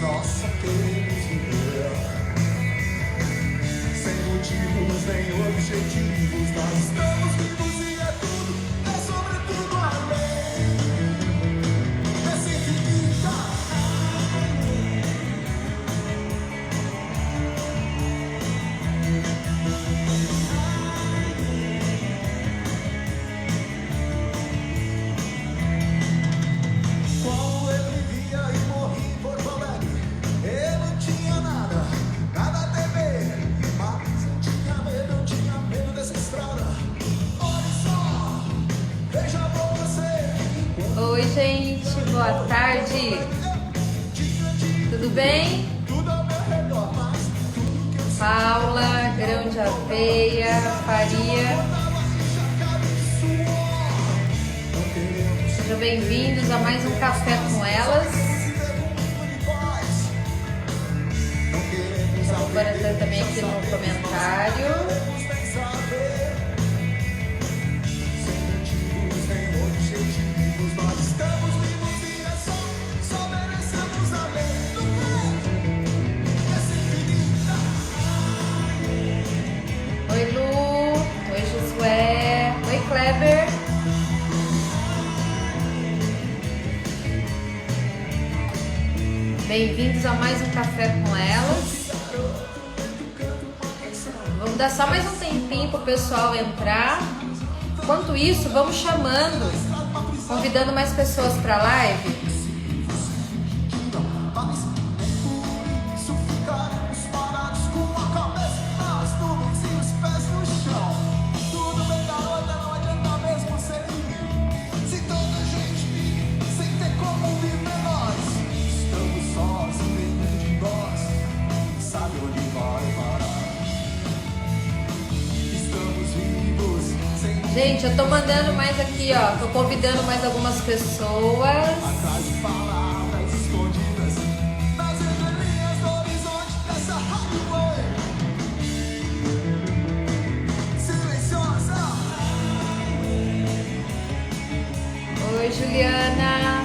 Nossa, queremos viver sem motivos nem objetivos. Nós estamos vivos e é tudo, é sobretudo além dessa infinita. Quando eu vivia e morri em Porto Alegre, eu não tinha nada, nada a temer, mas eu tinha medo dessa estrada. Olha só, veja você. Oi, gente, boa tarde. Tudo bem? Tudo ao meu redor, mas tudo que eu Paula, grão de aveia, faria. Sejam bem-vindos a mais um Café com Elas. Vou aparecer também aqui no comentário. sem saber, sem motivos nem objetivos, nós estamos vivos e é só merecemos a lei do que essa infinita. Oi, Lu. Oi, Josué. Oi, Kleber. Bem-vindos a mais um Café com Elas. Vamos dar só mais um tempinho para o pessoal entrar. Enquanto isso, vamos chamando, convidando mais pessoas para a live. Isso ficaremos parados com a cabeça nas nuvens e os pés no chão. Tudo bem, garota, não adianta mesmo ser livre. Se tanta gente vive sem ter como viver nós, estamos sós e nenhum de nós sabe onde vai parar. Estamos vivos sem Gente, eu tô mandando mais aqui, ó. Tô convidando mais algumas pessoas. atrás de palavras escondidas nas entrelinhas do horizonte dessa highway silenciosa. Oi, Juliana.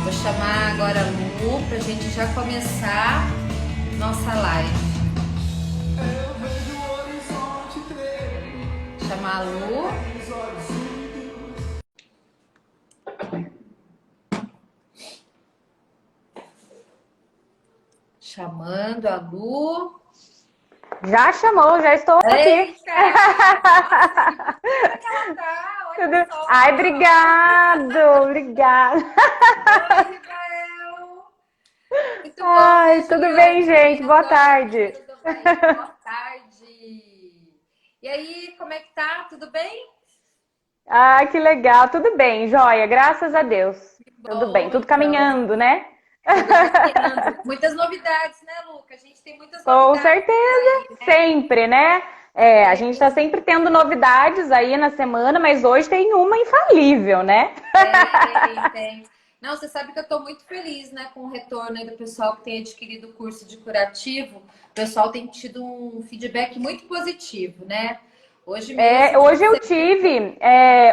Vou chamar agora a Lu pra gente já começar nossa live. Eu vejo o horizonte tremer, Chamar a Lu. os olhos úmidos. Chamando a Lu. Já chamou, já estou aqui. Eita! Como é que ela tá? Olha Tudo... só. Ai, obrigado, obrigada. Oi, Rafael. Muito bom, Ai, né, tudo Juliana? bem, gente? Boa tarde. Tudo bem? Boa tarde. E aí, como é que tá? Tudo bem? Ai, que legal, tudo bem, joia, graças a Deus. Tudo bem, tudo Então. caminhando, né? Muitas novidades, né, Luca? A gente tem muitas Com novidades certeza, aí, né? sempre, né? A gente está sempre tendo novidades aí na semana, mas hoje tem uma infalível, né? Tem. Não, você sabe que eu estou muito feliz, né, com o retorno aí do pessoal que tem adquirido o curso de curativo. O pessoal tem tido um feedback muito positivo, né? Hoje mesmo. Hoje eu tive,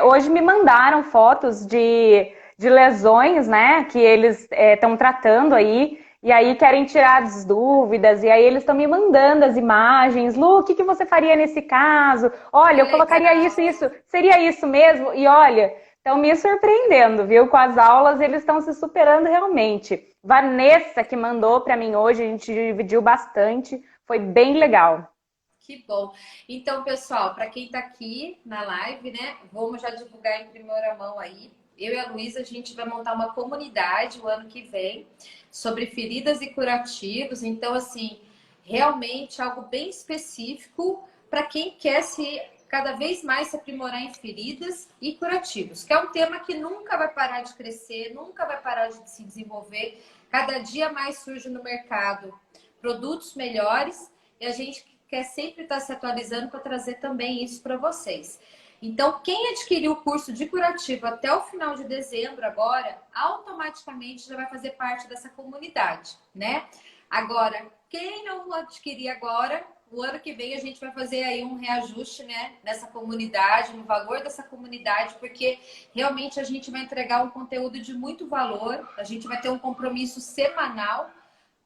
hoje me mandaram fotos de lesões, né, que eles estão tratando aí, e aí querem tirar as dúvidas, e aí eles estão me mandando as imagens. Lu, o que você faria nesse caso? Olha, eu colocaria isso, seria isso mesmo? E olha, estão me surpreendendo, viu? Com as aulas, eles estão se superando realmente. Vanessa, que mandou para mim hoje, a gente dividiu bastante, foi bem legal. Que bom. Então, pessoal, para quem está aqui na live, né, vamos já divulgar em primeira mão aí. Eu e a Luísa, a gente vai montar uma comunidade o ano que vem sobre feridas e curativos. Então, assim, realmente algo bem específico para quem quer se cada vez mais se aprimorar em feridas e curativos, que é um tema que nunca vai parar de crescer, nunca vai parar de se desenvolver. Cada dia mais surge no mercado produtos melhores e a gente quer sempre estar se atualizando para trazer também isso para vocês. Então, quem adquiriu o curso de curativo até o final de dezembro agora, automaticamente já vai fazer parte dessa comunidade, né? Agora, quem não adquirir agora, o ano que vem a gente vai fazer aí um reajuste, né, nessa comunidade, no valor dessa comunidade, porque realmente a gente vai entregar um conteúdo de muito valor, a gente vai ter um compromisso semanal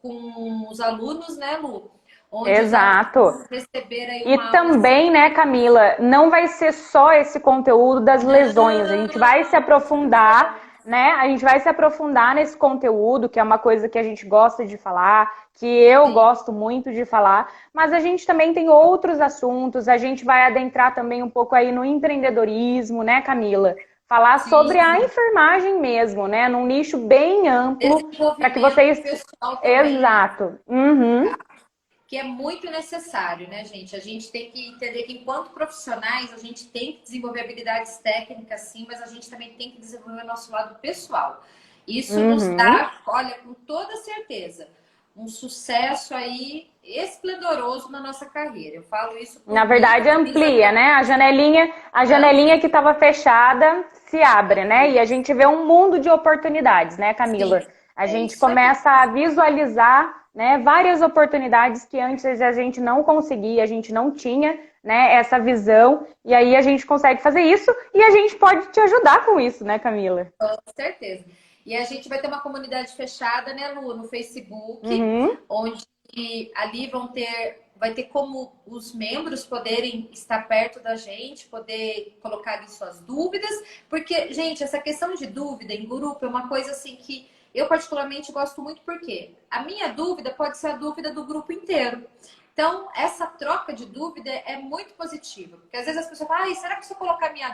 com os alunos, né, Lu? Onde Exato. os alunos vão receber aí E uma aula também, né, Camila, não vai ser só esse conteúdo das lesões, a gente vai se aprofundar, né? A gente vai se aprofundar nesse conteúdo, que é uma coisa que a gente gosta de falar, que eu gosto muito de falar, mas a gente também tem outros assuntos, a gente vai adentrar também um pouco aí no empreendedorismo, né, Camila? Falar sobre a enfermagem mesmo, né? Num nicho bem amplo, para que vocês... pessoal também, Exato. Uhum. que é muito necessário, né, gente? A gente tem que entender que, enquanto profissionais, a gente tem que desenvolver habilidades técnicas, sim, mas a gente também tem que desenvolver o nosso lado pessoal. Isso nos dá, olha, com toda certeza, um sucesso aí esplendoroso na nossa carreira. Eu falo isso por Na verdade, amplia, né? A janelinha que estava fechada se abre, né? E a gente vê um mundo de oportunidades, né, Camila? A gente começa a visualizar, né, várias oportunidades que antes a gente não conseguia, a gente não tinha, né, essa visão. E aí a gente consegue fazer isso e a gente pode te ajudar com isso, né, Camila? Com certeza. E a gente vai ter uma comunidade fechada, né, Lu, no Facebook, onde ali vai ter como os membros poderem estar perto da gente, poder colocar ali suas dúvidas, porque, gente, essa questão de dúvida em grupo é uma coisa assim que eu particularmente gosto muito, porque a minha dúvida pode ser a dúvida do grupo inteiro. Então, essa troca de dúvida é muito positiva. Porque às vezes as pessoas falam, será que se eu colocar a minha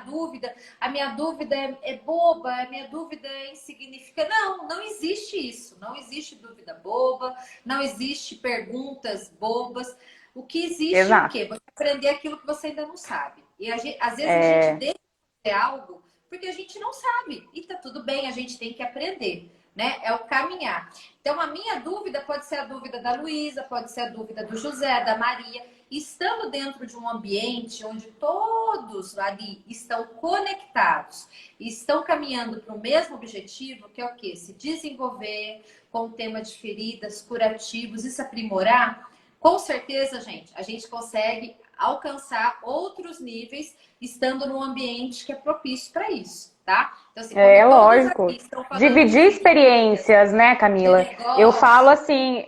dúvida é boba, a minha dúvida é insignificante? Não, não existe isso. Não existe dúvida boba, não existe perguntas bobas. O que existe é o quê? Você aprender aquilo que você ainda não sabe. E às vezes a gente deixa de fazer algo porque a gente não sabe. E tá tudo bem, a gente tem que aprender. Né? É o caminhar. Então, a minha dúvida pode ser a dúvida da Luísa, pode ser a dúvida do José, da Maria. Estando dentro de um ambiente onde todos ali estão conectados, estão caminhando para o mesmo objetivo, que é o quê? Se desenvolver com o tema de feridas, curativos e se aprimorar, com certeza, gente, a gente consegue alcançar outros níveis estando num ambiente que é propício para isso. Tá? Então, assim, lógico. Dividir experiências, né, Camila? Eu falo assim,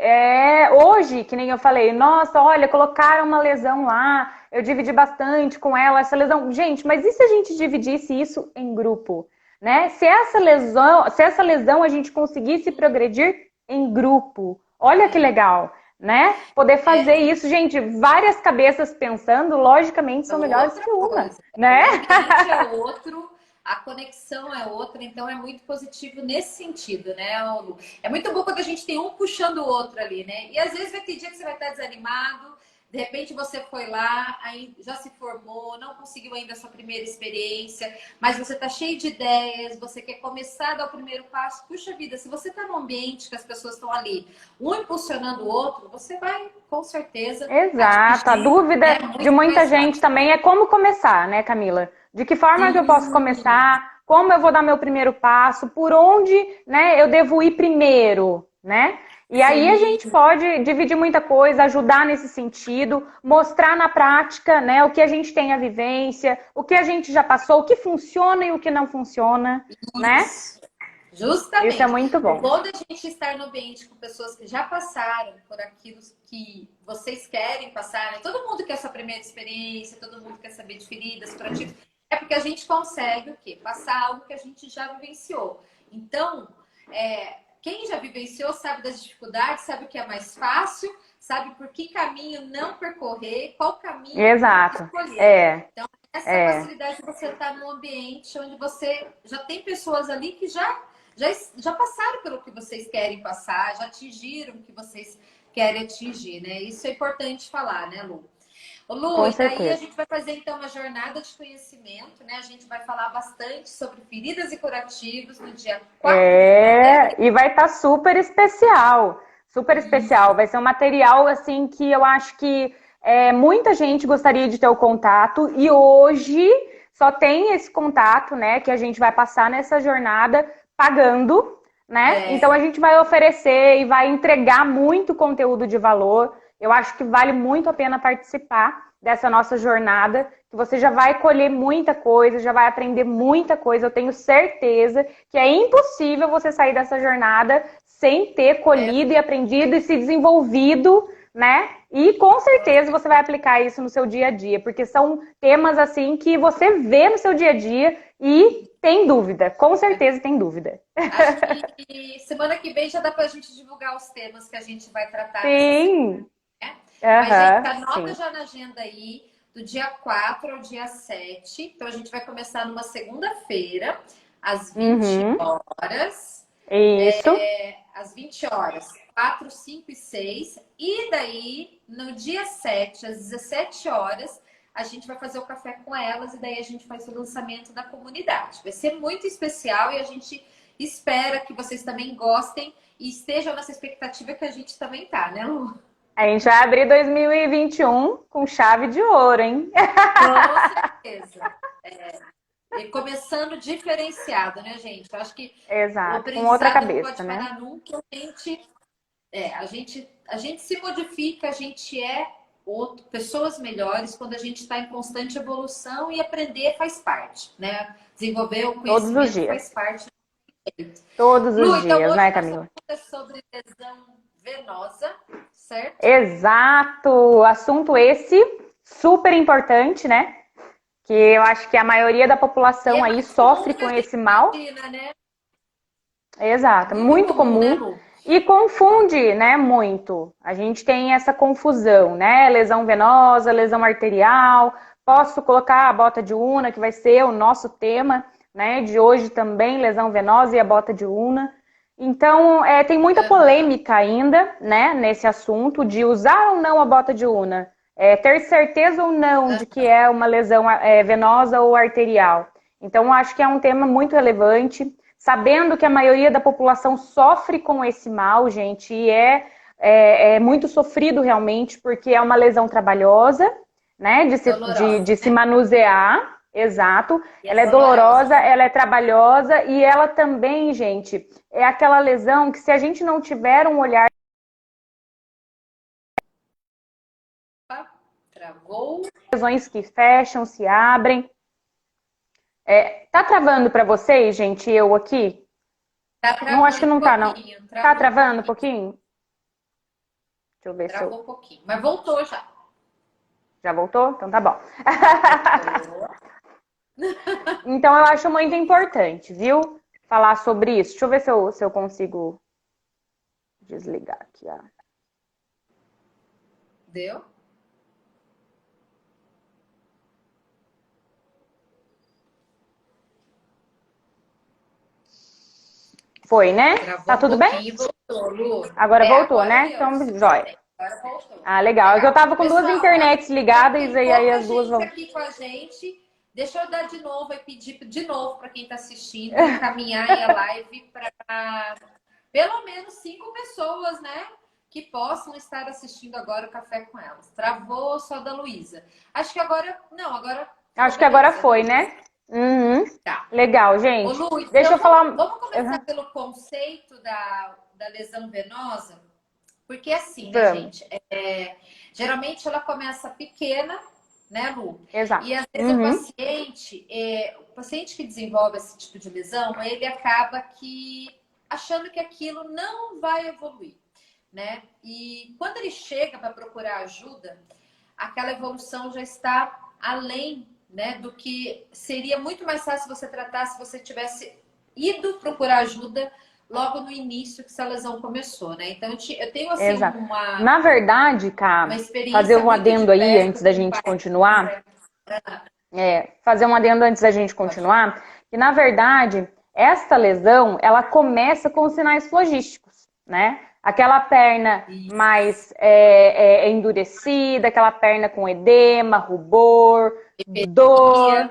hoje, que nem eu falei, nossa, olha, colocaram uma lesão lá, eu dividi bastante com ela, essa lesão. Gente, mas e se a gente dividisse isso em grupo? Né? Se essa lesão a gente conseguisse progredir em grupo, olha que legal, né? Poder fazer isso, gente, várias cabeças pensando, logicamente, são melhores que uma, né? É outro. A conexão é outra, então é muito positivo nesse sentido, né, Lu? É muito bom quando a gente tem um puxando o outro ali, né? E às vezes vai ter dia que você vai estar desanimado, de repente você foi lá, aí já se formou, não conseguiu ainda a sua primeira experiência, mas você está cheio de ideias, você quer começar a dar o primeiro passo. Puxa vida, se você está num ambiente que as pessoas estão ali, um impulsionando o outro, você vai, com certeza... Exato, a dúvida de muita gente também é como começar, né, Camila? De que forma que eu posso começar? Como eu vou dar meu primeiro passo? Por onde, né, eu devo ir primeiro, né? E aí a gente pode dividir muita coisa, ajudar nesse sentido, mostrar na prática, né, o que a gente tem a vivência, o que a gente já passou, o que funciona e o que não funciona, né? Justamente. Isso é muito bom. O bom da gente estar no ambiente com pessoas que já passaram por aquilo que vocês querem passar, né? Todo mundo quer a sua primeira experiência, todo mundo quer saber de feridas, curativos. É porque a gente consegue o quê? Passar algo que a gente já vivenciou. Então, quem já vivenciou sabe das dificuldades, sabe o que é mais fácil, sabe por que caminho não percorrer, qual caminho escolher. Então, essa facilidade de você estar num ambiente onde você já tem pessoas ali que já passaram pelo que vocês querem passar, já atingiram o que vocês querem atingir, né? Isso é importante falar, né, Lu? Ô, Lu, e daí a gente vai fazer então uma jornada de conhecimento, né? A gente vai falar bastante sobre feridas e curativos no dia 4 e vai estar super especial. Super especial. Vai ser um material assim que eu acho que muita gente gostaria de ter o contato e hoje só tem esse contato, né? Que a gente vai passar nessa jornada pagando, né? Então a gente vai oferecer e vai entregar muito conteúdo de valor. eu acho que vale muito a pena participar dessa nossa jornada, que você já vai colher muita coisa, já vai aprender muita coisa. Eu tenho certeza que é impossível você sair dessa jornada sem ter colhido e aprendido e se desenvolvido, né? E com certeza você vai aplicar isso no seu dia a dia, porque são temas assim que você vê no seu dia a dia e tem dúvida, com certeza tem dúvida. Acho que semana que vem já dá pra gente divulgar os temas que a gente vai tratar. Sim. Né? Mas, gente, Aham, anota sim. já na agenda aí, do dia 4 ao dia 7. Então, a gente vai começar numa segunda-feira, às 20 Uhum. horas. Isso. Às 20 horas, 4, 5 e 6. E daí, no dia 7, às 17 horas, a gente vai fazer o café com elas e daí a gente faz o lançamento da comunidade. Vai ser muito especial e a gente espera que vocês também gostem e estejam nessa expectativa que a gente também tá, né, Lu? A gente vai abrir 2021 com chave de ouro, hein? Com certeza. E começando diferenciado, né, gente? Eu acho que o Exato, com outra aprendizado não cabeça, pode né? parar nunca. A gente se modifica, a gente é pessoas melhores quando a gente está em constante evolução e aprender faz parte, né? Desenvolver o Todos os conhecimento dias. faz parte. Todos Lu, os então dias, hoje né, o nosso Camila? assunto é sobre lesão venosa, certo? Exato! Assunto esse super importante, né? Que eu acho que a maioria da E população é aí mais comum sofre do que com a gente esse mal. imagina, né? É Exato, muito muito comum, né, comum. Lu? E confunde, né, muito. A gente tem essa confusão, né? Lesão venosa, lesão arterial. Posso colocar a bota de Una, que vai ser o nosso tema, né, de hoje também, lesão venosa e a bota de Una. Então, tem muita Aham. polêmica ainda, né, nesse assunto de usar ou não a bota de Una. Ter certeza ou não de que é uma lesão venosa ou arterial. Então, acho que é um tema muito relevante. Sabendo que a maioria da população sofre com esse mal, gente, e é muito sofrido realmente, porque é uma lesão trabalhosa, né, Dolorosa, de se né? manusear, exato. E é Ela é dolorosa, dolorosa, né? ela é trabalhosa, e ela também, gente, é aquela lesão que se a gente não tiver um olhar, Travou. lesões que fecham, se abrem. Tá travando para vocês, gente, eu aqui? Tá Não, acho que travando um não tá, não. pouquinho. Tá Travou um travando um pouquinho. pouquinho? Deixa eu ver se eu... Travou um pouquinho. Mas voltou já. Já voltou? Então tá bom. Voltou. Então eu acho muito importante, viu? Falar sobre isso. Deixa eu ver se eu consigo desligar aqui. Ó. Deu? Foi, né? Travou Tá um tudo bem? pouquinho e voltou, Lu. Agora voltou, Agora né? deu. Então, jóia. Agora voltou. Ah, legal. É que eu Legal. tava com duas Pessoal, olha, internets já ligadas tem e aí pouca as duas gente vão. aqui com a gente. Deixa eu dar de novo e pedir de novo para quem está assistindo, encaminhar aí a live para pelo menos 5 pessoas, né? Que possam estar assistindo agora o Café com Elas. Travou só da Luísa. Acho que agora. Não, agora. Acho que agora Beleza, foi, né? Uhum. Tá. Legal, Ô, gente. Lu, Deixa eu então falar. vamos começar Uhum. pelo conceito da lesão venosa? Porque assim, né, Vamos. gente? Geralmente ela começa pequena, né, Lu? Exato. E às vezes Uhum. o paciente que desenvolve esse tipo de lesão, ele acaba achando que aquilo não vai evoluir, né? E quando ele chega para procurar ajuda, aquela evolução já está além, né, do que seria muito mais fácil você tratar se você tivesse ido procurar ajuda logo no início que essa lesão começou, né? Então eu tenho assim Exato. Na verdade, uma Cá, fazer experiência um muito de adendo aí perto antes da com gente pai. continuar. Fazer um adendo antes da gente continuar, que na verdade, esta lesão, ela começa com sinais flogísticos, né? Aquela perna mais endurecida, aquela perna com edema, rubor, dor.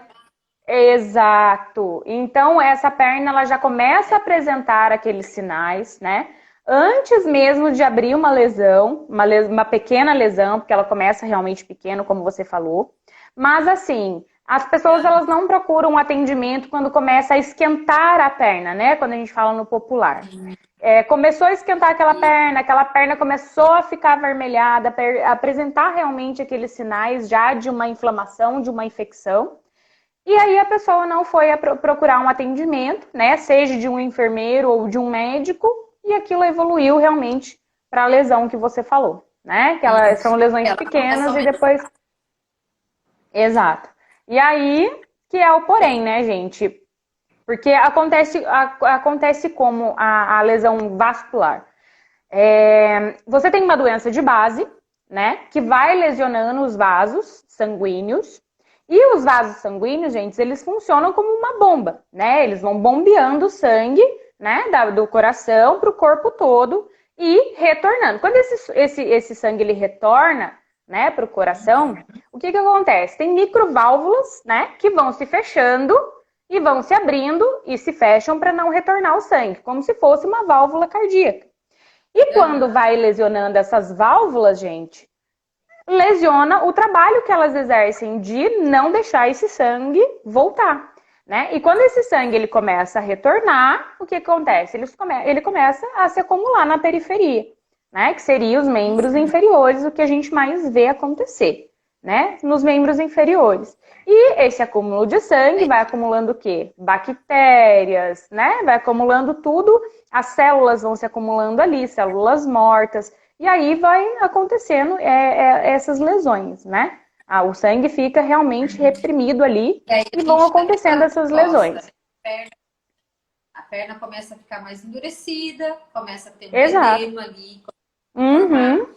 Exato. Então, essa perna, ela já começa a apresentar aqueles sinais, né? Antes mesmo de abrir uma lesão, uma pequena lesão, porque ela começa realmente pequeno, como você falou. Mas assim, As pessoas elas não procuram um atendimento quando começa a esquentar a perna, né? Quando a gente fala no popular. Começou a esquentar aquela perna começou a ficar avermelhada, apresentar realmente aqueles sinais já de uma inflamação, de uma infecção. E aí a pessoa não foi procurar um atendimento, né? Seja de um enfermeiro ou de um médico, e aquilo evoluiu realmente para a lesão que você falou, né? Que são lesões pequenas e depois. Exato. E aí, que é o porém, né, gente? Porque acontece como a lesão vascular. Você tem uma doença de base, né? Que vai lesionando os vasos sanguíneos. E os vasos sanguíneos, gente, eles funcionam como uma bomba, né? Eles vão bombeando o sangue, né, do coração para o corpo todo e retornando. Quando esse sangue ele retorna, né, para o coração, o que acontece? Tem microválvulas, né, que vão se fechando e vão se abrindo e se fecham para não retornar o sangue, como se fosse uma válvula cardíaca. E quando vai lesionando essas válvulas, gente, lesiona o trabalho que elas exercem de não deixar esse sangue voltar, né? E quando esse sangue ele começa a retornar, o que acontece? Ele começa a se acumular na periferia, né? Que seria os membros inferiores, o que a gente mais vê acontecer, né? Nos membros inferiores. E esse acúmulo de sangue vai acumulando o quê? Bactérias, né? Vai acumulando tudo, as células vão se acumulando ali, células mortas, e aí vai acontecendo essas lesões, né? O sangue fica realmente reprimido ali e vão acontecendo essas lesões. A perna começa a ficar mais endurecida, começa a ter um Exato. edema ali, Uhum.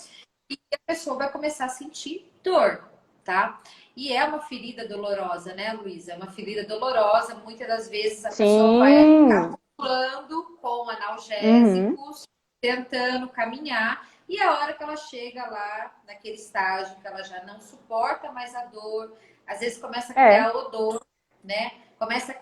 e a pessoa vai começar a sentir dor, tá? E é uma ferida dolorosa, né, Luísa? É uma ferida dolorosa. Muitas das vezes a pessoa vai ficar pulando com analgésicos, tentando caminhar. E a hora que ela chega lá, naquele estágio que ela já não suporta mais a dor, às vezes começa a criar odor, né? Começa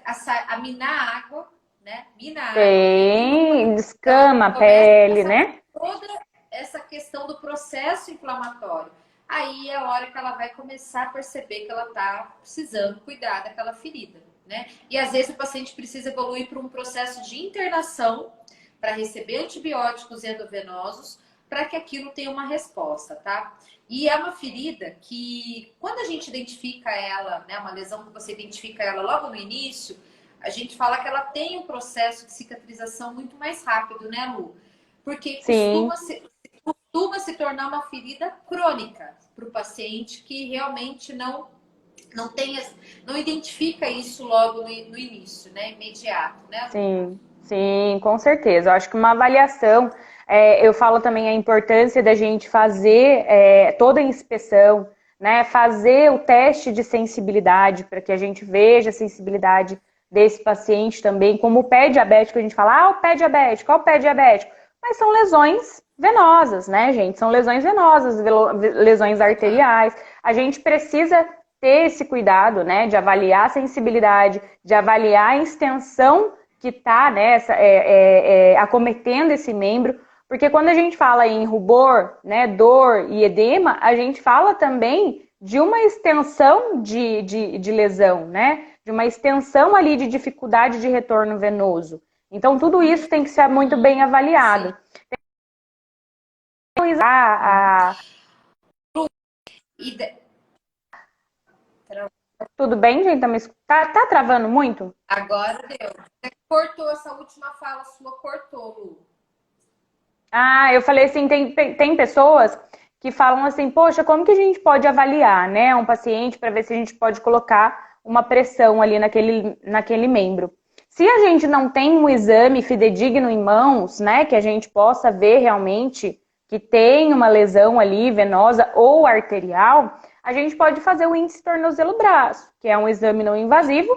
a minar a água, né? Mina a água. Descama a pele, né? Toda essa questão do processo inflamatório. Aí é a hora que ela vai começar a perceber que ela está precisando cuidar daquela ferida, né? E às vezes o paciente precisa evoluir para um processo de internação para receber antibióticos endovenosos para que aquilo tenha uma resposta, tá? E é uma ferida que, quando a gente identifica ela, né, uma lesão que você identifica ela logo no início, a gente fala que ela tem um processo de cicatrização muito mais rápido, né, Lu? Porque costuma se tornar uma ferida crônica para o paciente que realmente não identifica isso logo no início, né, imediato, né, Lu? Sim, com certeza. Eu acho que uma avaliação, eu falo também a importância da gente fazer toda a inspeção, né? Fazer o teste de sensibilidade para que a gente veja a sensibilidade desse paciente também, como o pé diabético, a gente fala, o pé diabético, o pé diabético. Mas são lesões venosas, né, gente? São lesões venosas, lesões arteriais. A gente precisa ter esse cuidado, né, de avaliar a sensibilidade, de avaliar a extensão que está, né, acometendo esse membro, porque quando a gente fala em rubor, né, dor e edema, a gente fala também de uma extensão de lesão, né, de uma extensão ali de dificuldade de retorno venoso. Então, tudo isso tem que ser muito bem avaliado. Tudo bem, gente? Tá travando muito? Agora deu. Você cortou essa última fala sua, cortou, Lu. Eu falei assim, tem pessoas que falam assim, poxa, como que a gente pode avaliar, né, um paciente para ver se a gente pode colocar uma pressão ali naquele membro. Se a gente não tem um exame fidedigno em mãos, né, que a gente possa ver realmente que tem uma lesão ali venosa ou arterial, a gente pode fazer o índice tornozelo-braço, que é um exame não invasivo,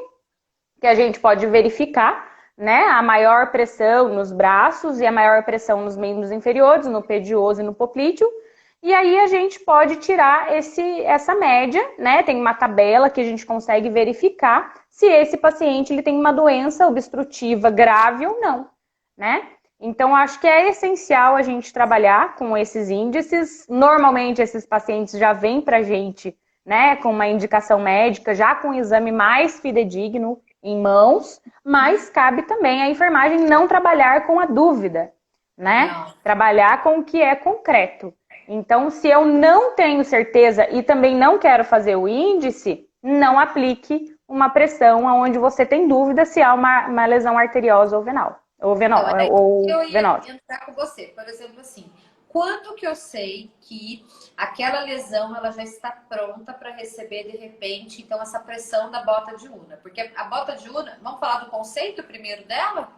que a gente pode verificar, né, a maior pressão nos braços e a maior pressão nos membros inferiores, no pedioso e no poplíteo. E aí a gente pode tirar essa média, né? Tem uma tabela que a gente consegue verificar se esse paciente ele tem uma doença obstrutiva grave ou não, né? Então, acho que é essencial a gente trabalhar com esses índices. Normalmente, esses pacientes já vêm pra gente, né, com uma indicação médica, já com um exame mais fidedigno em mãos, mas cabe também à enfermagem não trabalhar com a dúvida, né? Não. Trabalhar com o que é concreto. Então, se eu não tenho certeza e também não quero fazer o índice, não aplique uma pressão onde você tem dúvida se há uma lesão arteriosa ou venal, Então, era isso que eu ia venosa. entrar com você. Por exemplo, assim, quando que eu sei que aquela lesão ela já está pronta para receber de repente, então, essa pressão da bota de Una? Porque a bota de Una, vamos falar do conceito primeiro dela?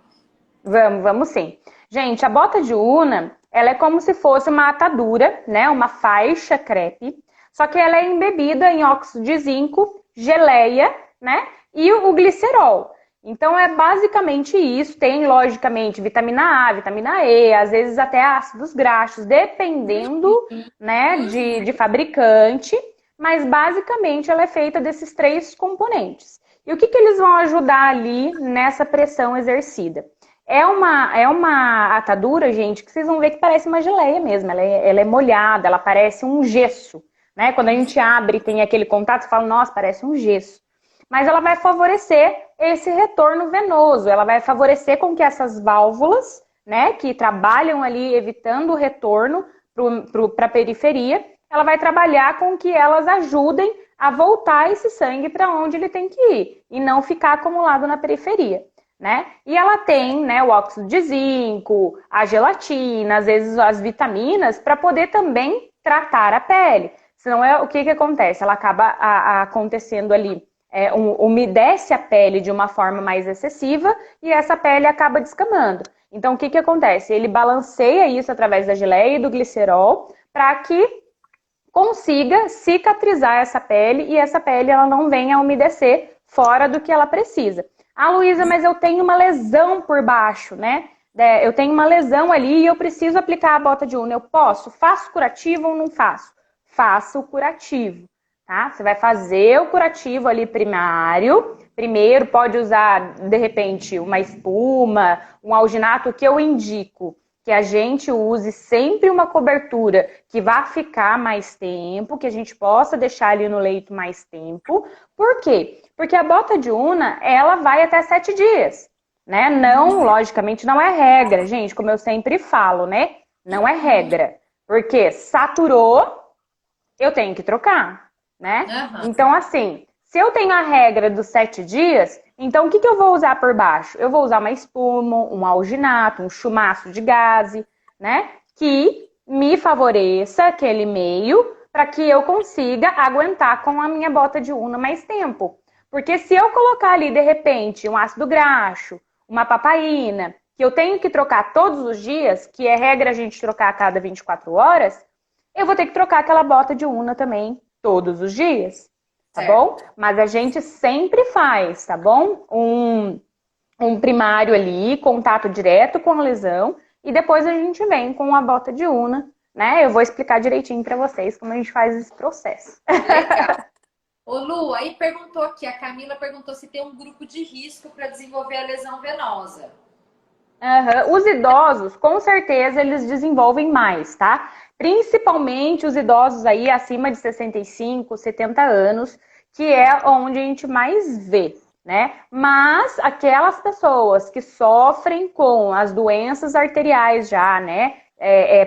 Vamos sim. Gente, a bota de Una, ela é como se fosse uma atadura, né? Uma faixa crepe, só que ela é embebida em óxido de zinco, geleia, né? E o glicerol. Então é basicamente isso. Tem, logicamente, vitamina A, vitamina E, às vezes até ácidos graxos, dependendo, né, de fabricante. Mas basicamente ela é feita desses 3 componentes. E o que eles vão ajudar ali nessa pressão exercida? É uma atadura, gente, que vocês vão ver que parece uma geleia mesmo. Ela é molhada, ela parece um gesso, né? Quando a gente abre e tem aquele contato, você fala, nossa, parece um gesso. Mas ela vai favorecer esse retorno venoso. Ela vai favorecer com que essas válvulas, né, que trabalham ali evitando o retorno para a periferia, ela vai trabalhar com que elas ajudem a voltar esse sangue para onde ele tem que ir e não ficar acumulado na periferia. Né? E ela tem, né, o óxido de zinco, a gelatina, às vezes as vitaminas, para poder também tratar a pele. Senão, o que acontece? Ela acaba acontecendo ali, umedece a pele de uma forma mais excessiva e essa pele acaba descamando. Então, o que acontece? Ele balanceia isso através da geleia e do glicerol para que consiga cicatrizar essa pele e essa pele ela não venha a umedecer fora do que ela precisa. Ah, Luísa, mas eu tenho uma lesão por baixo, né? Eu tenho uma lesão ali e eu preciso aplicar a bota de Una. Eu posso? Faço curativo ou não faço? Faço o curativo, tá? Você vai fazer o curativo ali primário. Primeiro pode usar, de repente, uma espuma, um alginato, que eu indico que a gente use sempre uma cobertura que vá ficar mais tempo, que a gente possa deixar ali no leito mais tempo. Por quê? Porque a bota de Una, ela vai até 7 dias, né? Não, logicamente, não é regra, gente, como eu sempre falo, né? Não é regra. Porque saturou, eu tenho que trocar, né? Então, assim, se eu tenho a regra dos 7 dias, então o que eu vou usar por baixo? Eu vou usar uma espuma, um alginato, um chumaço de gaze, né? Que me favoreça aquele meio para que eu consiga aguentar com a minha bota de Una mais tempo. Porque se eu colocar ali, de repente, um ácido graxo, uma papaina, que eu tenho que trocar todos os dias, que é regra a gente trocar a cada 24 horas, eu vou ter que trocar aquela bota de Una também todos os dias, tá bom? Mas a gente sempre faz, tá bom? Um primário ali, contato direto com a lesão, e depois a gente vem com a bota de Una, né? Eu vou explicar direitinho pra vocês como a gente faz esse processo. Legal. Ô Lu, aí perguntou aqui, a Camila perguntou se tem um grupo de risco para desenvolver a lesão venosa. Os idosos, com certeza, eles desenvolvem mais, tá? Principalmente os idosos aí acima de 65, 70 anos, que é onde a gente mais vê, né? Mas aquelas pessoas que sofrem com as doenças arteriais já, né?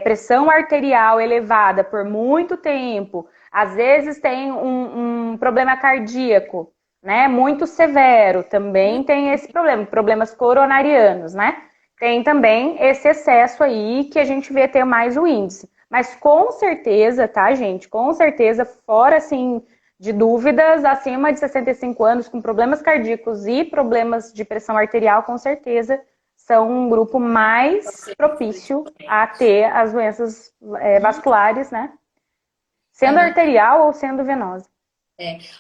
Pressão arterial elevada por muito tempo, às vezes tem um problema cardíaco, né? Muito severo, também tem esse problema, problemas coronarianos, né? Tem também esse excesso aí que a gente vê ter mais o índice. Mas com certeza, tá, gente? Com certeza, fora, assim, de dúvidas, acima de 65 anos, com problemas cardíacos e problemas de pressão arterial, com certeza, são um grupo mais propício a ter as doenças vasculares, né? Sendo arterial ou sendo venosa.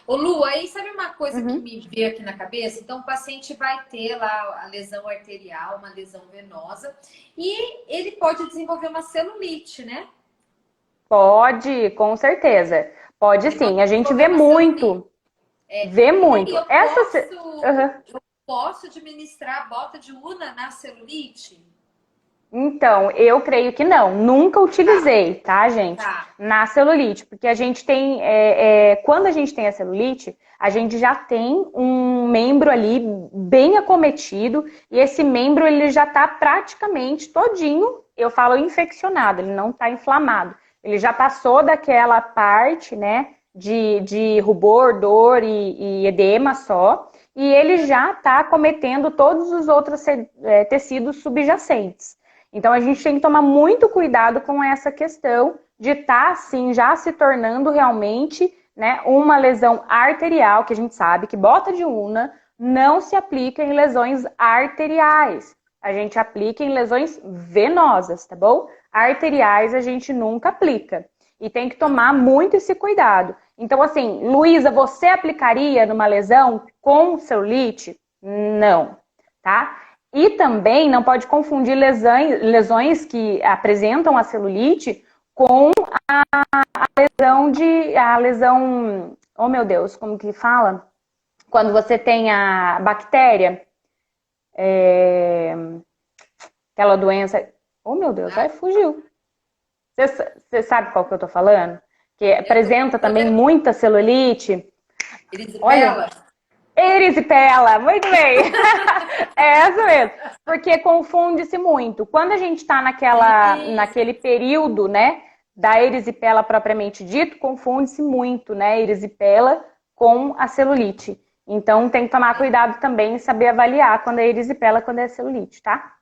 Ô Lu, aí sabe uma coisa que me veio aqui na cabeça? Então, o paciente vai ter lá a lesão arterial, uma lesão venosa, e ele pode desenvolver uma celulite, né? Pode, com certeza. Pode sim. A gente vê muito. Vê muito. Eu posso administrar a bota de Una na celulite? Então, eu creio que não. Nunca utilizei, tá, gente? Tá. Na celulite, porque a gente tem, quando a gente tem a celulite, a gente já tem um membro ali bem acometido e esse membro ele já tá praticamente todinho, eu falo infeccionado, ele não tá inflamado. Ele já passou daquela parte, né, de rubor, dor e edema só, e ele já tá acometendo todos os outros tecidos subjacentes. Então, a gente tem que tomar muito cuidado com essa questão de estar, assim, já se tornando realmente, né, uma lesão arterial, que a gente sabe que bota de una não se aplica em lesões arteriais. A gente aplica em lesões venosas, tá bom? Arteriais a gente nunca aplica. E tem que tomar muito esse cuidado. Então, assim, Luísa, você aplicaria numa lesão com celulite? Não, tá? E também não pode confundir lesões que apresentam a celulite com a lesão, oh meu Deus, como que fala? Quando você tem a bactéria, aquela doença, oh meu Deus, aí fugiu. Você sabe qual que eu tô falando? Que apresenta também muita celulite. Erisipela? Erisipela, muito bem. É essa mesmo. Porque confunde-se muito. Quando a gente está naquele período, né, da erisipela propriamente dito, confunde-se muito, né, erisipela com a celulite. Então tem que tomar cuidado também e saber avaliar quando é erisipela, quando é celulite, tá?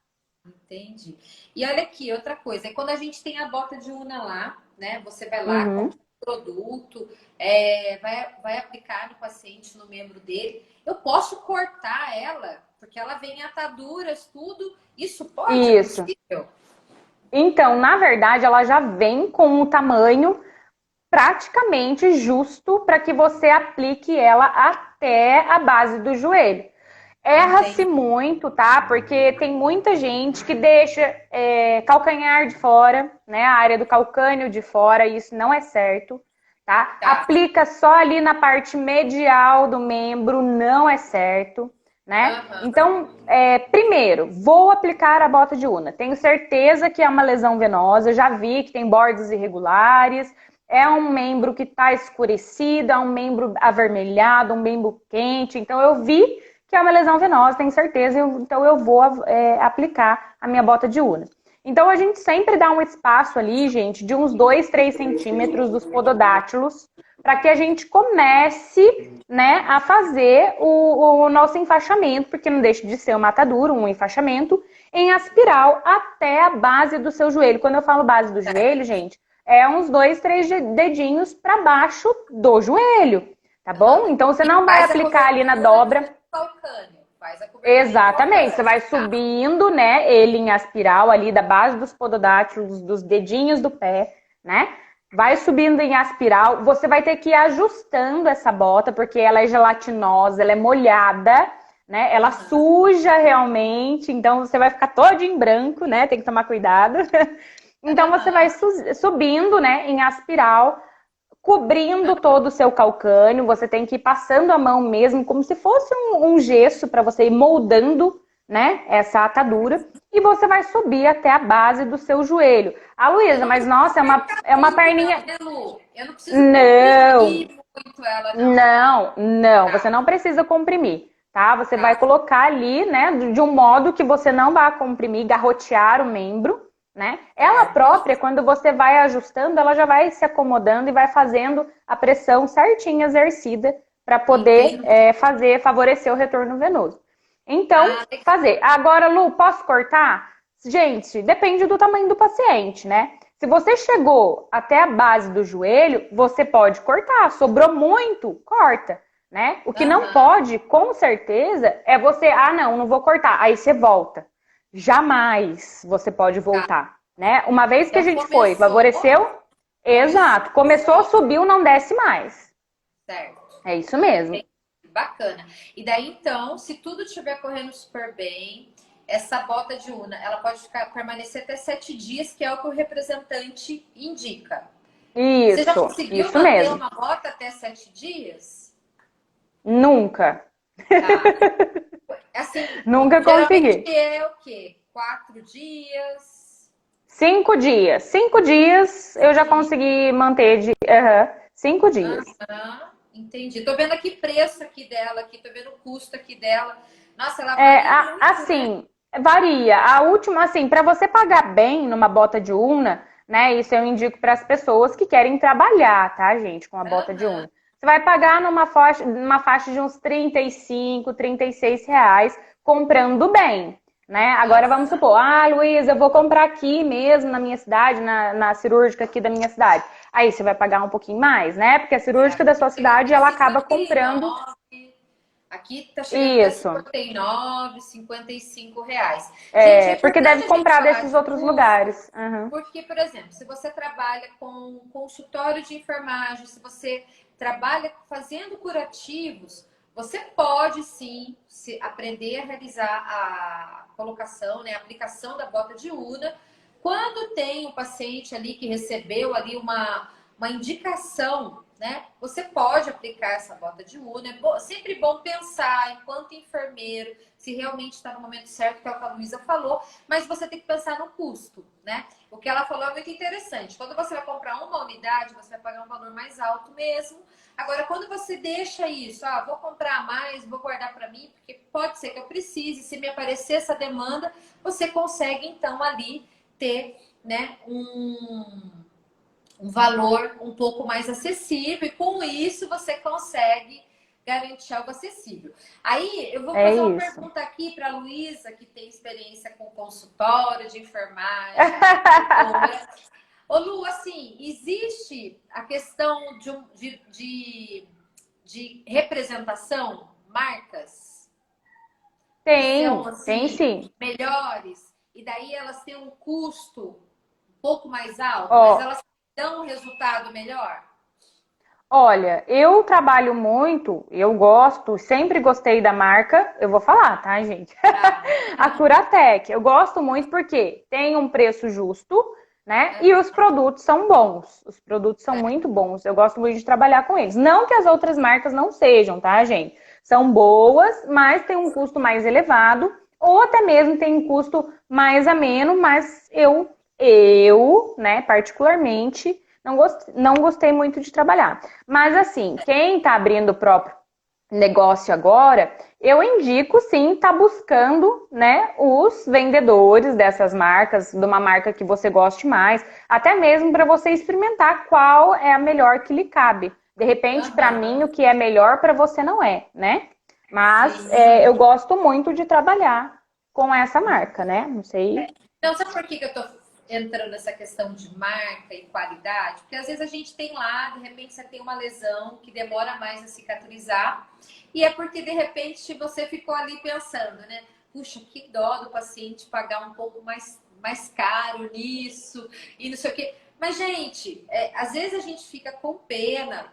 Entendi. E olha aqui, outra coisa, é quando a gente tem a bota de una lá, né? Você vai lá, compra um produto, vai aplicar no paciente, no membro dele. Eu posso cortar ela, porque ela vem em ataduras, tudo. Isso pode? Isso. É possível? Então, na verdade, ela já vem com um tamanho praticamente justo para que você aplique ela até a base do joelho. Erra-se muito, tá? Porque tem muita gente que deixa calcanhar de fora, né? A área do calcânio de fora, e isso não é certo, tá? Aplica só ali na parte medial do membro, não é certo, né? Então, primeiro, vou aplicar a bota de una. Tenho certeza que é uma lesão venosa, já vi que tem bordos irregulares, é um membro que está escurecido, é um membro avermelhado, um membro quente. Então, eu vi que é uma lesão venosa, tenho certeza, então eu vou aplicar a minha bota de una. Então, a gente sempre dá um espaço ali, gente, de uns 2, 3 centímetros dos pododátilos, para que a gente comece, né, a fazer o nosso enfaixamento, porque não deixa de ser uma atadura, um enfaixamento, em aspiral até a base do seu joelho. Quando eu falo base do joelho, gente, é uns 2, 3 dedinhos para baixo do joelho, tá bom? Então, você não vai aplicar ali na dobra. Exatamente, você vai subindo, né, ele em aspiral ali da base dos pododátilos, dos dedinhos do pé, né? Vai subindo em aspiral, você vai ter que ir ajustando essa bota, porque ela é gelatinosa, ela é molhada, né? Ela suja realmente, então você vai ficar todo em branco, né? Tem que tomar cuidado. Então você vai subindo, né, em aspiral, cobrindo todo o seu calcânio, você tem que ir passando a mão mesmo, como se fosse um gesso para você ir moldando, né, essa atadura, e você vai subir até a base do seu joelho. Ah, Luísa, mas nossa, é uma perninha... Eu não preciso comprimir muito ela, não. Não, você não precisa comprimir, tá? Você vai colocar ali, né, de um modo que você não vai comprimir, garrotear o membro, né? Ela própria, quando você vai ajustando, ela já vai se acomodando e vai fazendo a pressão certinha exercida para poder favorecer o retorno venoso. Então, fazer. Agora, Lu, posso cortar? Gente, depende do tamanho do paciente, né? Se você chegou até a base do joelho, você pode cortar. Sobrou muito, corta, né? O que não pode, com certeza, é você, não vou cortar. Aí você volta. Jamais você pode voltar, né? Uma vez que a gente foi, favoreceu, exato, começou, subiu, não desce mais. Certo. É isso mesmo. Bacana. E daí, então, se tudo estiver correndo super bem, essa bota de una, ela pode permanecer até 7 dias, que é o que o representante indica. Isso, você já conseguiu isso manter mesmo. uma bota até 7 dias? Nunca. Tá. Assim, Nunca consegui. É o quê? 4 dias? 5 dias. 5 dias eu já consegui manter de 5 dias. Entendi. Tô vendo aqui preço aqui dela, aqui, tô vendo o custo aqui dela. Nossa, ela varia muito, né? Assim, varia. A última, assim, para você pagar bem numa bota de Una, né? Isso eu indico para as pessoas que querem trabalhar, tá, gente, com a bota de Una. Você vai pagar numa faixa de uns 35, 36 reais comprando bem, né? Agora vamos supor, Luísa, eu vou comprar aqui mesmo na minha cidade, na cirúrgica aqui da minha cidade. Aí você vai pagar um pouquinho mais, né? Porque a cirúrgica da sua cidade, ela acaba comprando. Aqui tá chegando até Isso. 59, 55 reais. É, Gente, é porque deve importante a gente comprar falar desses de outros custo, lugares. Uhum. porque, por exemplo, se você trabalha com consultório de enfermagem, se você trabalha fazendo curativos, você pode sim aprender a realizar a colocação, né, a aplicação da bota de Una, quando tem um paciente ali que recebeu ali uma indicação, né? Você pode aplicar essa bota de Una. É sempre bom pensar, enquanto enfermeiro, se realmente está no momento certo, que é o que a Luísa falou, mas você tem que pensar no custo, né? O que ela falou é muito interessante. Quando você vai comprar uma unidade, você vai pagar um valor mais alto mesmo. Agora, quando você deixa isso, vou comprar mais, vou guardar para mim, porque pode ser que eu precise, se me aparecer essa demanda, você consegue, então, ali ter, né, um valor um pouco mais acessível, e com isso você consegue garantir algo acessível. Aí eu vou fazer uma pergunta aqui para a Luísa, que tem experiência com consultório de enfermagem. Ô Lu, assim, existe a questão de representação, marcas? Tem, são, assim, tem sim. melhores, e daí elas têm um custo um pouco mais alto, mas elas dão um resultado melhor? Olha, eu trabalho muito, eu gosto, sempre gostei da marca, eu vou falar, tá, gente? A Curatec, eu gosto muito porque tem um preço justo, né? E os produtos são bons, os produtos são muito bons, eu gosto muito de trabalhar com eles. Não que as outras marcas não sejam, tá, gente? São boas, mas tem um custo mais elevado, ou até mesmo tem um custo mais ameno, mas eu, né, particularmente, não gostei muito de trabalhar. Mas assim, quem está abrindo o próprio negócio agora, eu indico sim estar buscando, né, os vendedores dessas marcas, de uma marca que você goste mais, até mesmo para você experimentar qual é a melhor que lhe cabe. De repente, para mim, o que é melhor para você não é, né? Mas eu gosto muito de trabalhar com essa marca, né? Não sei. Então, sabe por que eu tô entrando nessa questão de marca e qualidade? Porque às vezes a gente tem lá, de repente você tem uma lesão que demora mais a cicatrizar, e é porque de repente você ficou ali pensando, né? Puxa, que dó do paciente pagar um pouco mais caro nisso e não sei o quê. Mas, gente, às vezes a gente fica com pena,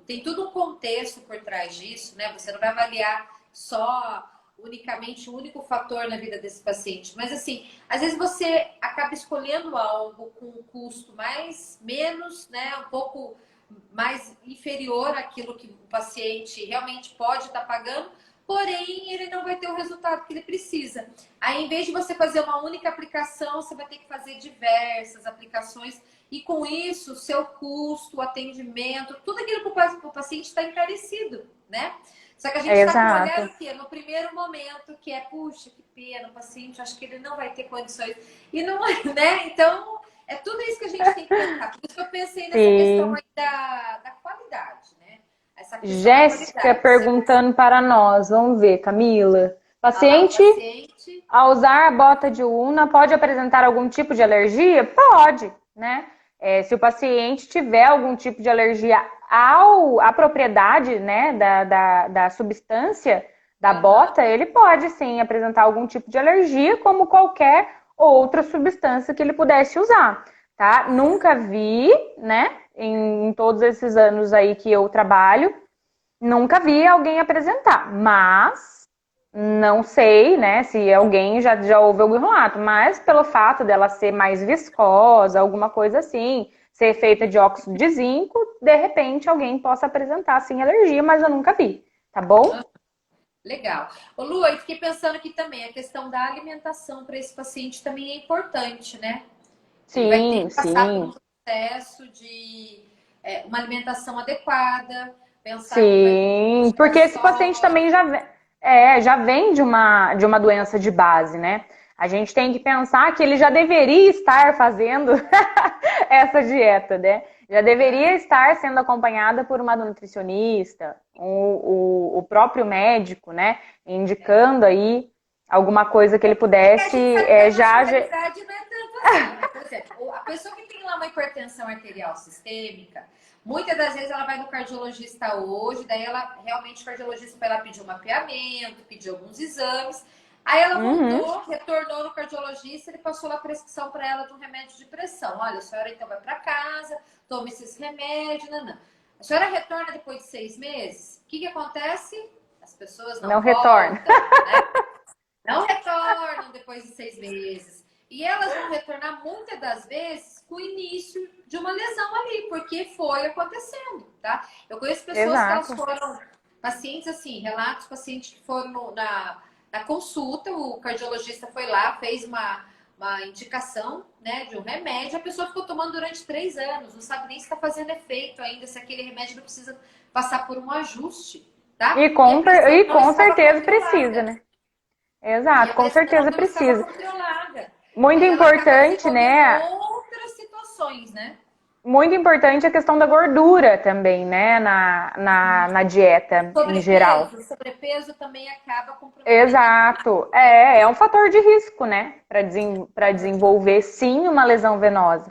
tem tudo um contexto por trás disso, né? Você não vai avaliar só unicamente o único fator na vida desse paciente. Mas assim, às vezes você acaba escolhendo algo com um custo menos, né, um pouco mais inferior àquilo que o paciente realmente pode estar pagando, porém ele não vai ter o resultado que ele precisa. Aí, em vez de você fazer uma única aplicação, você vai ter que fazer diversas aplicações, e com isso o seu custo, o atendimento, tudo aquilo que o paciente está encarecido, né? Só que a gente está com um olhar o quê? No primeiro momento, que é, puxa, que pena, o paciente, acho que ele não vai ter condições. E não é, né? Então, é tudo isso que a gente tem que pensar. Por isso que eu pensei nessa questão aí da qualidade, né? Essa Jéssica perguntando para nós, vamos ver, Camila. Paciente, ao usar a bota de Una, pode apresentar algum tipo de alergia? Pode, né? Se o paciente tiver algum tipo de alergia à propriedade, né, da substância da bota, ele pode sim apresentar algum tipo de alergia, como qualquer outra substância que ele pudesse usar, tá? Nunca vi, né, em todos esses anos aí que eu trabalho, nunca vi alguém apresentar, mas não sei, né, se alguém já ouviu algum relato, mas pelo fato dela ser mais viscosa, alguma coisa assim, ser feita de óxido de zinco, de repente alguém possa apresentar, sim, alergia, mas eu nunca vi, tá bom? Legal. Ô Lu, eu fiquei pensando aqui também, a questão da alimentação para esse paciente também é importante, né? Ele vai ter Sim, que passar por sim. um processo de uma alimentação adequada, pensar como é que Sim, tirar porque esse paciente também sódio. já vem de uma doença de base, né? A gente tem que pensar que ele já deveria estar fazendo essa dieta, né? Já deveria estar sendo acompanhada por uma nutricionista, o próprio médico, né? Indicando aí alguma coisa que ele Porque a pudesse gente sabe que a nossa já. realidade não é tanto assim, né? Por exemplo, a pessoa que tem lá uma hipertensão arterial sistêmica, muitas das vezes ela vai no cardiologista hoje, daí ela realmente o cardiologista vai lá pedir um mapeamento, pedir alguns exames. Aí ela Uhum. voltou, retornou no cardiologista, ele passou lá a prescrição para ela de um remédio de pressão. Olha, a senhora então vai para casa, toma esses remédios, não. A senhora retorna depois de 6 meses? O que acontece? As pessoas Não não retorna. voltam, né? Não retornam depois de 6 meses. E elas vão retornar muitas das vezes com o início de uma lesão ali, porque foi acontecendo, tá? Eu conheço pessoas que elas Exato. foram, pacientes assim, relatos, pacientes que foram na consulta, o cardiologista foi lá, fez uma indicação, né, de um remédio, a pessoa ficou tomando durante 3 anos, não sabe nem se está fazendo efeito ainda, se aquele remédio não precisa passar por um ajuste, tá? E a pressão E não com estava certeza precisa, controlada. né? E Exato, a com pressão certeza não estava precisa. controlada. Muito Aí ela acaba importante, desenvolvendo né? outras situações, né? Muito importante a questão da gordura também, né? Na dieta em geral. Sobrepeso também acaba comprometendo a Exato. né? É um fator de risco, né? Para desenvolver, sim, uma lesão venosa.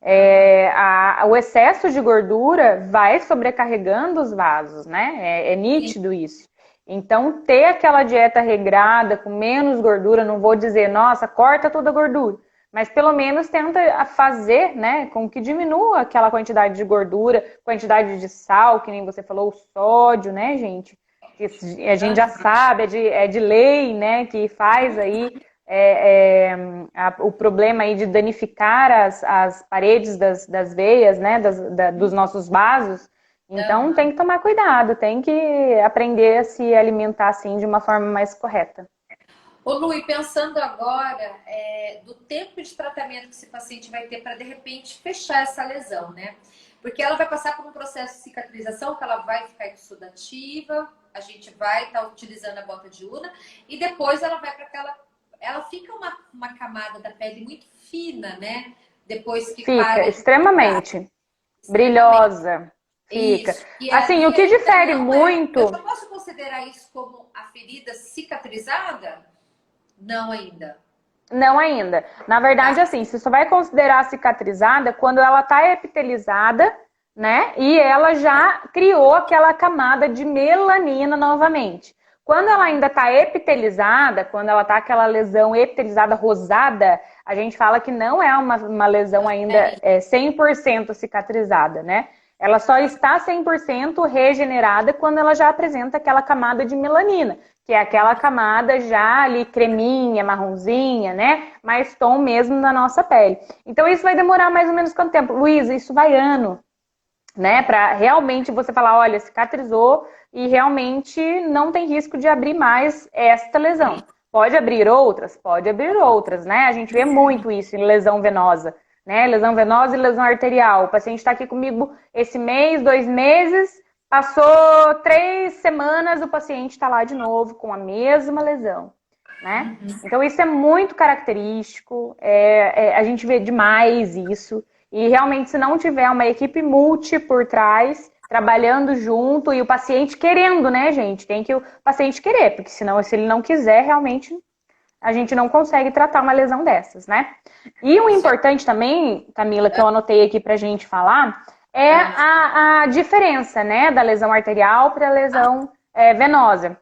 Aham. O excesso de gordura vai sobrecarregando os vasos, né? É Sim. nítido isso. Então, ter aquela dieta regrada, com menos gordura, não vou dizer, nossa, corta toda a gordura, mas pelo menos tenta fazer, né, com que diminua aquela quantidade de gordura, quantidade de sal, que nem você falou, o sódio, né, gente? Que a gente já Aham. sabe, é de lei, né, que faz aí é, é, o problema aí de danificar as paredes das veias, né, dos nossos vasos. Então tem Aham. que tomar cuidado, tem que aprender a se alimentar assim de uma forma mais correta. Ô, Lu, e pensando agora do tempo de tratamento que esse paciente vai ter para, de repente, fechar essa lesão, né? Porque ela vai passar por um processo de cicatrização, que ela vai ficar exudativa, a gente vai estar utilizando a bota de Una, e depois ela vai para aquela. Ela fica uma camada da pele muito fina, né? Depois que Fica para de irrigar, extremamente extremamente. brilhosa, fica. Isso. E Assim, o ali que ainda difere não é. Eu muito. já posso considerar isso como a ferida cicatrizada? Não ainda. Não ainda. Na verdade, Tá. assim, você só vai considerar cicatrizada quando ela está epitelizada, né? E ela já criou aquela camada de melanina novamente. Quando ela ainda está epitelizada, quando ela está aquela lesão epitelizada rosada, a gente fala que não é uma lesão ainda 100% cicatrizada, né? Ela só está 100% regenerada quando ela já apresenta aquela camada de melanina, que é aquela camada já ali creminha, marronzinha, né? Mais tom mesmo da nossa pele. Então isso vai demorar mais ou menos quanto tempo? Luísa, isso vai ano, né? Para realmente você falar, olha, cicatrizou e realmente não tem risco de abrir mais esta lesão. Pode abrir outras, né? A gente vê muito isso em lesão venosa, né? Lesão venosa e lesão arterial. O paciente está aqui comigo esse mês, 2 meses, passou 3 semanas, o paciente está lá de novo com a mesma lesão, né? Então isso é muito característico, a gente vê demais isso. E realmente, se não tiver uma equipe multi por trás, trabalhando junto e o paciente querendo, né, gente? Tem que o paciente querer, porque senão, se ele não quiser, realmente a gente não consegue tratar uma lesão dessas, né? E o importante também, Camila, que eu anotei aqui pra gente falar, é a diferença, né, da lesão arterial para a lesão venosa.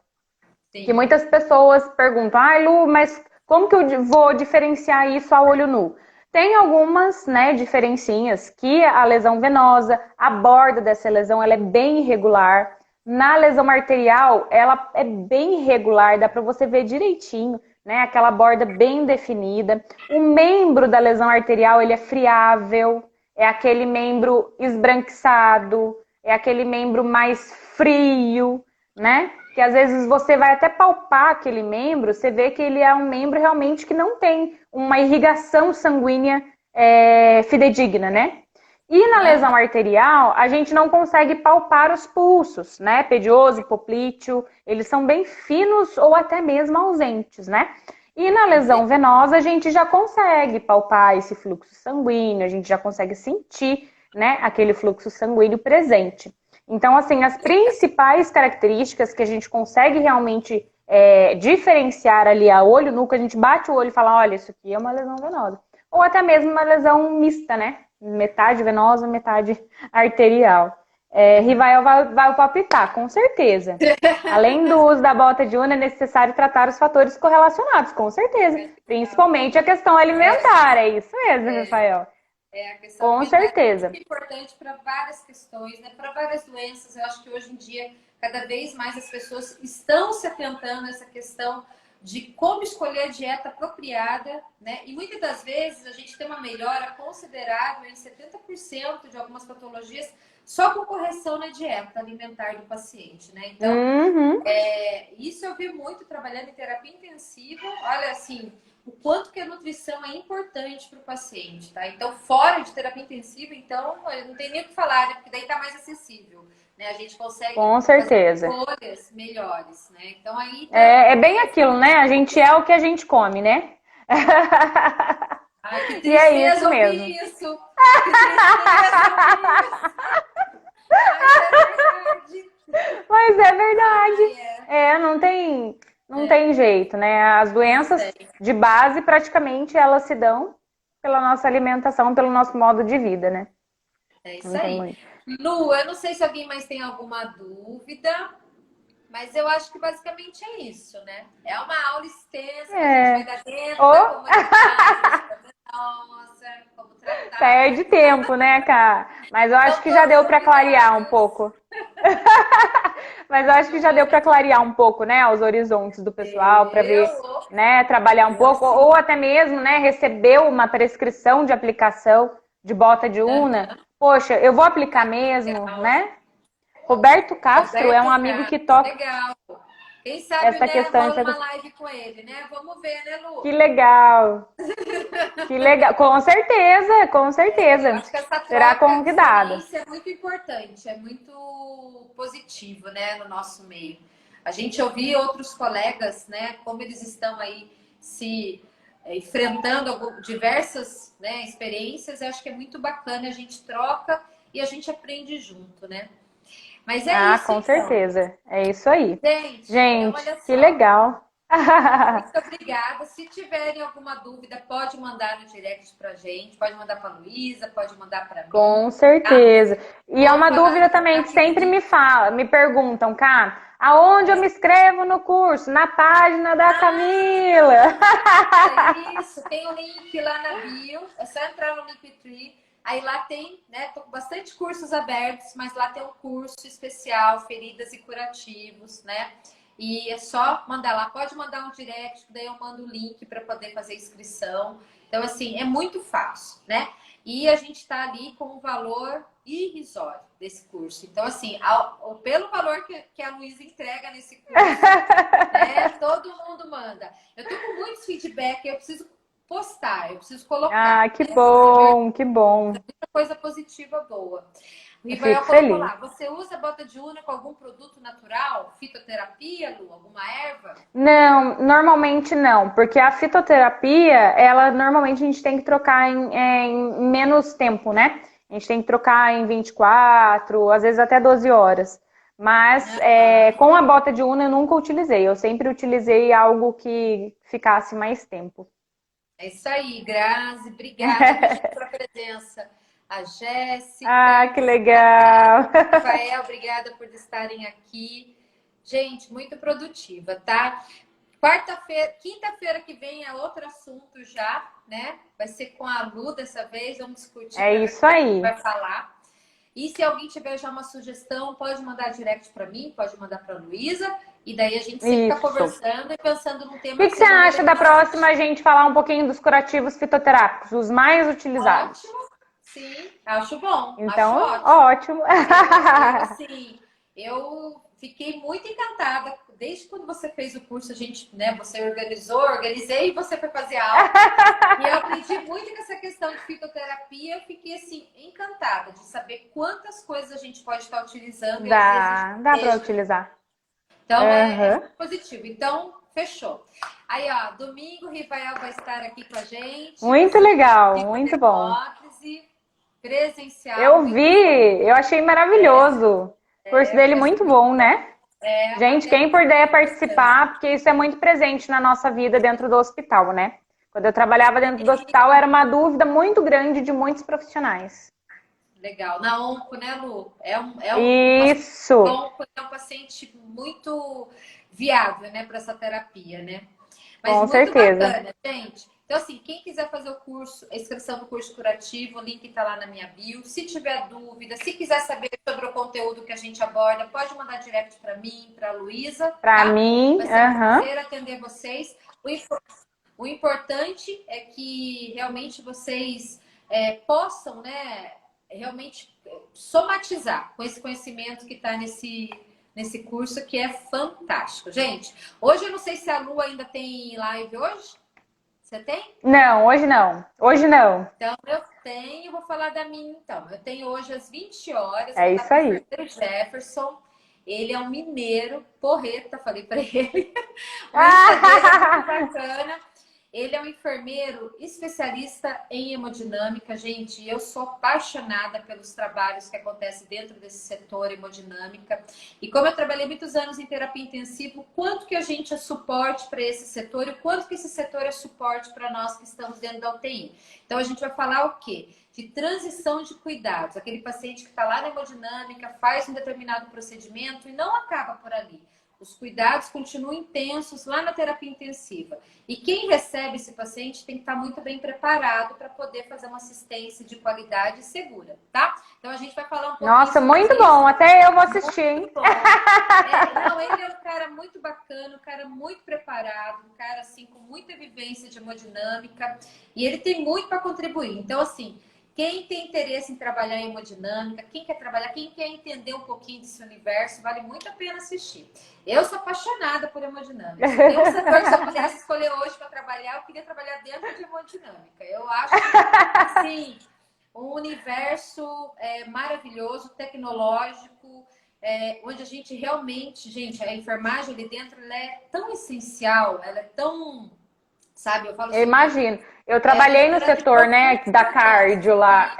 Que Sim. muitas pessoas perguntam, Lu, mas como que eu vou diferenciar isso a olho nu? Tem algumas, né, diferencinhas que a lesão venosa, a borda dessa lesão, ela é bem irregular. Na lesão arterial, ela é bem irregular, dá para você ver direitinho, né, aquela borda bem definida. O membro da lesão arterial, ele é friável, é aquele membro esbranquiçado, é aquele membro mais frio, né? Que às vezes você vai até palpar aquele membro, você vê que ele é um membro realmente que não tem uma irrigação sanguínea fidedigna, né? E na lesão arterial, a gente não consegue palpar os pulsos, né? Pedioso, poplíteo, eles são bem finos ou até mesmo ausentes, né? E na lesão venosa, a gente já consegue palpar esse fluxo sanguíneo, a gente já consegue sentir, né, aquele fluxo sanguíneo presente. Então, assim, as principais características que a gente consegue realmente diferenciar ali a olho nu, que a gente bate o olho e fala, olha, isso aqui é uma lesão venosa. Ou até mesmo uma lesão mista, né? Metade venosa, metade arterial. Rivael vai palpitar, com certeza. Além do uso da bota de urna, é necessário tratar os fatores correlacionados, com certeza. Principalmente a questão alimentar, é isso mesmo, Rafael. A questão com certeza. É muito importante para várias questões, né? Para várias doenças. Eu acho que hoje em dia, cada vez mais as pessoas estão se atentando a essa questão de como escolher a dieta apropriada, né? E muitas das vezes a gente tem uma melhora considerável em 70% de algumas patologias só com correção na dieta alimentar do paciente, né? Então, isso eu vi muito trabalhando em terapia intensiva. Olha, assim, o quanto que a nutrição é importante para o paciente, tá? Então, fora de terapia intensiva, então, não tem nem o que falar, né? Porque daí tá mais acessível, né? A gente consegue com certeza fazer escolhas melhores, né? Então, aí... É bem aquilo, né? A gente é o que a gente come, né? Ai, que tristeza, e é isso mesmo. Isso. Que tristeza, Mas é verdade. Não tem jeito, né? As doenças de base, praticamente, elas se dão pela nossa alimentação, pelo nosso modo de vida, né? É isso aí. Lu, eu não sei se alguém mais tem alguma dúvida, mas eu acho que basicamente é isso, né? É uma aula extensa, que a gente vai dar dentro da comunidade. Nossa, como tratar. Perde tempo, né, Cá? Mas eu acho que já deu para clarear um pouco. Mas eu acho que já deu para clarear um pouco, né, os horizontes do pessoal, para ver, né, trabalhar um pouco, ou até mesmo, né, receber uma prescrição de aplicação de bota de urna. Poxa, eu vou aplicar mesmo, né? Roberto Castro é um amigo que toca. Legal. Quem sabe, essa né, questão rola uma live com ele, né? Vamos ver, né, Lu? Que legal. Que legal. Com certeza, com certeza. Eu acho que essa será convidada. Isso é muito importante, é muito positivo, né, no nosso meio. A gente ouvir outros colegas, né, como eles estão aí se enfrentando diversas, né, experiências, eu acho que é muito bacana, a gente troca e a gente aprende junto, né? Mas isso, com certeza. É isso aí. Gente, que legal. Muito obrigada. Se tiverem alguma dúvida, pode mandar no direct pra gente, pode mandar pra Luísa, pode mandar pra mim. Com certeza. E é uma dúvida também que sempre me perguntam, Cá, aonde eu me inscrevo no curso? Na página da Camila. Isso, tem o link lá na bio, é só entrar no Linktree. Aí lá tem, né, tô com bastante cursos abertos, mas lá tem um curso especial, feridas e curativos, né? E é só mandar lá, pode mandar um direct, daí eu mando o link para poder fazer inscrição. Então, assim, é muito fácil, né? E a gente está ali com um valor irrisório desse curso. Então, assim, pelo valor que a Luísa entrega nesse curso, né, todo mundo manda. Eu tô com muitos feedback, eu preciso postar, eu preciso colocar. Que bom, que bom. Muita coisa positiva boa. E fico feliz. Lá. Você usa bota de urna com algum produto natural? Fitoterapia, Lu? Alguma erva? Não, normalmente não. Porque a fitoterapia, ela normalmente a gente tem que trocar em menos tempo, né? A gente tem que trocar em 24, às vezes até 12 horas. Mas com a bota de urna eu nunca utilizei. Eu sempre utilizei algo que ficasse mais tempo. É isso aí, Grazi. Obrigada pela presença. A Jéssica. Que legal. Rafael, obrigada por estarem aqui. Gente, muito produtiva, tá? Quinta-feira que vem é outro assunto já, né? Vai ser com a Lu dessa vez, vamos discutir. Isso aí. Vai falar. E se alguém tiver já uma sugestão, pode mandar direct para mim, pode mandar para a Luísa. E daí a gente sempre fica conversando e pensando no tema. O que você acha da próxima a gente falar um pouquinho dos curativos fitoterápicos, os mais utilizados? Ótimo. Sim, acho bom. Então, acho ótimo. Assim, eu fiquei muito encantada. Desde quando você fez o curso, a gente, né, você organizou, organizei e você foi fazer aula. E eu aprendi muito com essa questão de fitoterapia. Eu fiquei, assim, encantada de saber quantas coisas a gente pode estar utilizando. E às Dá vezes para utilizar. então, é Aham. positivo. Então, fechou. Aí, ó, domingo, o Rivael vai estar aqui com a gente. Muito legal, Tipo muito de bom. hipótese, presencial. Eu muito vi, eu achei maravilhoso. O curso dele vai ser muito muito bom, né? Gente, até quem puder participar, porque isso é muito presente na nossa vida dentro do hospital, né? Quando eu trabalhava dentro do hospital, era uma dúvida muito grande de muitos profissionais. legal. Na onco, né, Lu? Isso, É um paciente muito viável, né, para essa terapia, né? Mas com muito certeza. bacana, gente. Então, assim, quem quiser fazer o curso, a inscrição do curso curativo, o link tá lá na minha bio. Se tiver dúvida, se quiser saber sobre o conteúdo que a gente aborda, pode mandar direct para mim, para a Luísa, Para tá? mim, Vai ser um aham. prazer atender vocês. O importante é que realmente vocês possam, né, realmente somatizar com esse conhecimento que está nesse curso, que é fantástico. Gente, hoje eu não sei se a Lu ainda tem live hoje. Você tem? Não, hoje não. Hoje não. Então, eu tenho, vou falar da minha então. Eu tenho hoje às 20 horas, vou É estar isso com o aí. enfermeiro Jefferson. Ele é um mineiro, porreta, falei para ele. O Insta dele é muito bacana. Ele é um enfermeiro especialista em hemodinâmica, gente. Eu sou apaixonada pelos trabalhos que acontecem dentro desse setor hemodinâmica. E como eu trabalhei muitos anos em terapia intensiva, o quanto que a gente é suporte para esse setor e o quanto que esse setor é suporte para nós que estamos dentro da UTI. Então a gente vai falar o quê? De transição de cuidados. Aquele paciente que está lá na hemodinâmica, faz um determinado procedimento e não acaba por ali. Os cuidados continuam intensos lá na terapia intensiva. E quem recebe esse paciente tem que estar muito bem preparado para poder fazer uma assistência de qualidade segura, tá? Então a gente vai falar um pouquinho Nossa, sobre muito isso. bom. Até eu vou assistir, hein? Muito bom. Não, ele é um cara muito bacana, um cara muito preparado, um cara assim com muita vivência de hemodinâmica e ele tem muito para contribuir. Então, assim, quem tem interesse em trabalhar em hemodinâmica, quem quer trabalhar, quem quer entender um pouquinho desse universo, vale muito a pena assistir. Eu sou apaixonada por hemodinâmica. Se tem um setor que se eu pudesse escolher hoje para trabalhar, eu queria trabalhar dentro de hemodinâmica. Eu acho, assim, um universo maravilhoso, tecnológico, onde a gente realmente, gente, a enfermagem ali dentro, ela é tão essencial, ela é tão, sabe, eu falo Eu assim, imagino. Eu trabalhei no setor, né, da cardio lá.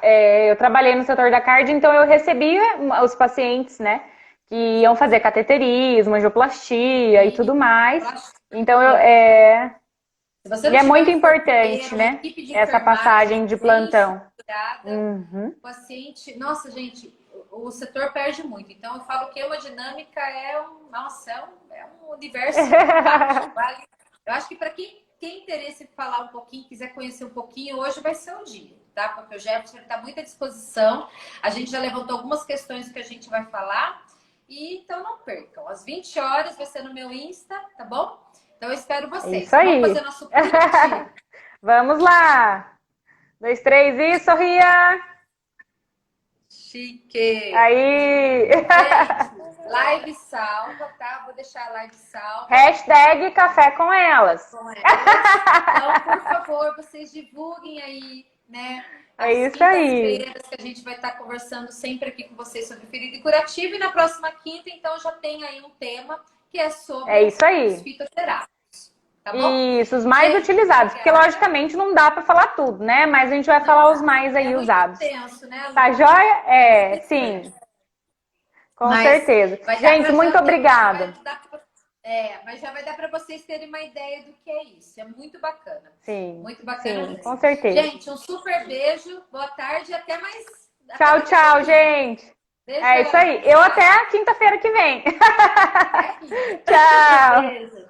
Eu trabalhei no setor da cardio, então eu recebia os pacientes, né, que iam fazer cateterismo, angioplastia e tudo mais. Então se você e não é tiver muito um importante, enfermeiro, uma né, equipe de essa enfermagem passagem de bem plantão. estruturada, Uhum. o paciente, nossa, gente, o setor perde muito. Então eu falo que a hemodinâmica é um universo fantástico. Vale? Eu acho que para quem tem interesse em falar um pouquinho, quiser conhecer um pouquinho, hoje vai ser o dia, tá? Porque o Jefferson está muito à disposição. A gente já levantou algumas questões que a gente vai falar. E então não percam. Às 20 horas vai ser no meu Insta, tá bom? Então eu espero vocês. Isso aí. Vamos fazer nosso pitch. Vamos lá. 2, 3 e sorria. Chique. Aí. Gente, live salva, tá? Vou deixar a live salva. Hashtag café com elas. Com elas. Então, por favor, vocês divulguem aí, né? As isso aí. quintas-feiras que a gente vai estar conversando sempre aqui com vocês sobre ferida e curativo. E na próxima quinta, então, já tem aí um tema que é sobre isso aí. os fitoterápicos. Tá bom? Isso, os mais utilizados. Porque, logicamente, não dá para falar tudo, né? Mas a gente vai falar os mais aí usados. Intenso, né, Lu? Tá joia? Sim. Com certeza. Gente, muito obrigada. Mas já vai dar para vocês terem uma ideia do que é isso. É muito bacana. Sim. Muito bacana sim, mesmo. com certeza. Gente, um super beijo. Boa tarde e até mais. Tchau, tchau, gente. Beijo, É isso aí. Eu até a quinta-feira que vem. Até aqui. Tchau. Beijo.